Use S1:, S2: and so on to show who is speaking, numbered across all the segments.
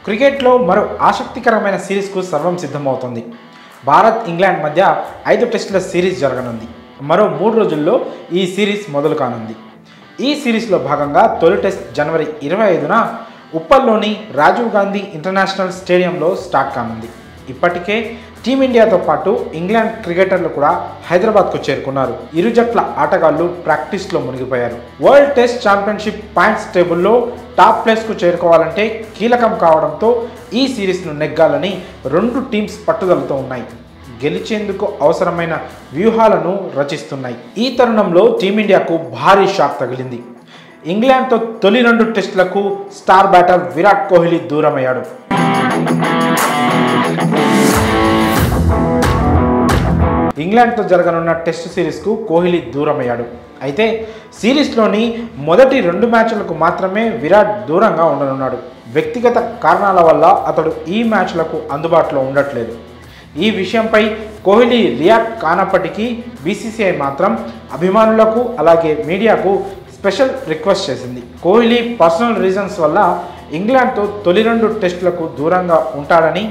S1: క్రికెట్లో మరో ఆసక్తికరమైన సిరీస్కు సర్వం సిద్ధమవుతుంది. భారత్ ఇంగ్లాండ్ మధ్య 5 టెస్టుల సిరీస్ జరగనుంది. మరో 3 రోజుల్లో ఈ సిరీస్ మొదలు కానుంది. ఈ సిరీస్లో భాగంగా తొలి టెస్ట్ జనవరి 25న ఉప్పల్లోని రాజీవ్ గాంధీ ఇంటర్నేషనల్ స్టేడియంలో స్టార్ట్ కానుంది. ఇప్పటికే టీమిండియాతో పాటు ఇంగ్లాండ్ క్రికెటర్లు కూడా హైదరాబాద్కు చేరుకున్నారు. ఇరు జట్ల ఆటగాళ్లు ప్రాక్టీస్లో మునిగిపోయారు. వరల్డ్ టెస్ట్ ఛాంపియన్షిప్ పాయింట్స్ టేబుల్లో టాప్ ప్లేస్కు చేరుకోవాలంటే కీలకం కావడంతో ఈ సిరీస్ను నెగ్గాలని 2 టీమ్స్ పట్టుదలతో ఉన్నాయి. గెలిచేందుకు అవసరమైన వ్యూహాలను రచిస్తున్నాయి. ఈ తరుణంలో టీమిండియాకు భారీ షాక్ తగిలింది. ఇంగ్లాండ్తో తొలి 2 టెస్టులకు స్టార్ బ్యాటర్ విరాట్ కోహ్లీ దూరమయ్యాడు. ఇంగ్లాండ్తో జరగనున్న టెస్ట్ సిరీస్కు కోహ్లీ దూరమయ్యాడు. అయితే సిరీస్లోని మొదటి 2 మ్యాచ్లకు మాత్రమే విరాట్ దూరంగా ఉండనున్నాడు. వ్యక్తిగత కారణాల వల్ల అతడు ఈ మ్యాచ్లకు అందుబాటులో ఉండట్లేదు. ఈ విషయంపై కోహ్లీ రియాక్ట్ కానప్పటికీ బీసీసీఐ మాత్రం అభిమానులకు అలాగే మీడియాకు స్పెషల్ రిక్వెస్ట్ చేసింది. కోహ్లీ పర్సనల్ రీజన్స్ వల్ల ఇంగ్లాండ్తో తొలి 2 టెస్టులకు దూరంగా ఉంటాడని,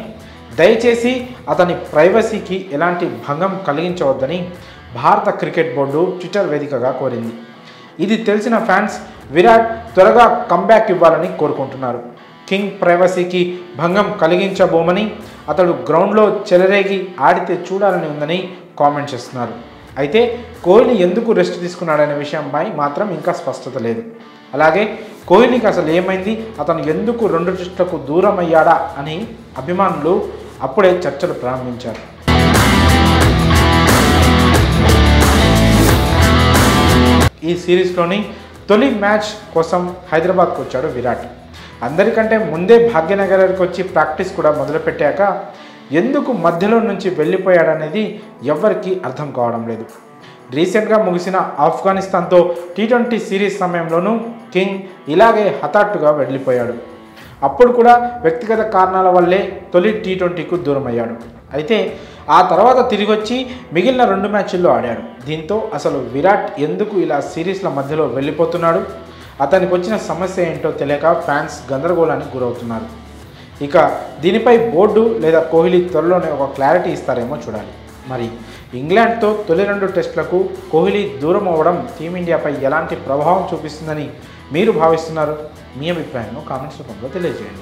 S1: దయచేసి అతని ప్రైవసీకి ఎలాంటి భంగం కలిగించవద్దని భారత క్రికెట్ బోర్డు ట్విట్టర్ వేదికగా కోరింది. ఇది తెలిసిన ఫ్యాన్స్ విరాట్ త్వరగా కంబ్యాక్ ఇవ్వాలని కోరుకుంటున్నారు. కింగ్ ప్రైవసీకి భంగం కలిగించబోమని, అతడు గ్రౌండ్లో చెలరేగి ఆడితే చూడాలని ఉందని కామెంట్ చేస్తున్నారు. అయితే కోహ్లీ ఎందుకు రెస్ట్ తీసుకున్నాడనే విషయంపై మాత్రం ఇంకా స్పష్టత లేదు. అలాగే కోహ్లీకి అసలు ఏమైంది, అతను ఎందుకు 2 టెస్టులకు దూరం అయ్యాడా అని అభిమానులు అప్పుడే చర్చలు ప్రారంభించారు. ఈ సిరీస్లోని తొలి మ్యాచ్ కోసం హైదరాబాద్కు వచ్చాడు విరాట్. అందరికంటే ముందే భాగ్యనగర్కి వచ్చి ప్రాక్టీస్ కూడా మొదలుపెట్టాక ఎందుకు మధ్యలో నుంచి వెళ్ళిపోయాడనేది ఎవ్వరికీ అర్థం కావడం లేదు. రీసెంట్గా ముగిసిన ఆఫ్ఘనిస్తాన్తో T20 సిరీస్ సమయంలోనూ కింగ్ ఇలాగే హఠాత్తుగా వెళ్ళిపోయాడు. అప్పుడు కూడా వ్యక్తిగత కారణాల వల్లే తొలి T20కు దూరం అయ్యాడు. అయితే ఆ తర్వాత తిరిగి వచ్చి మిగిలిన 2 మ్యాచ్ల్లో ఆడాడు. దీంతో అసలు విరాట్ ఎందుకు ఇలా సిరీస్ల మధ్యలో వెళ్ళిపోతున్నాడు, అతనికి వచ్చిన సమస్య ఏంటో తెలియక ఫ్యాన్స్ గందరగోళానికి గురవుతున్నారు. ఇక దీనిపై బోర్డు లేదా కోహ్లీ త్వరలోనే ఒక క్లారిటీ ఇస్తారేమో చూడాలి. మరి ఇంగ్లాండ్తో తొలి 2 టెస్టులకు కోహ్లీ దూరం అవ్వడం టీమిండియాపై ఎలాంటి ప్రభావం చూపిస్తుందని మీరు భావిస్తున్నారు? మీ అభిప్రాయాన్ని కామెంట్స్ రూపంలో తెలియజేయండి.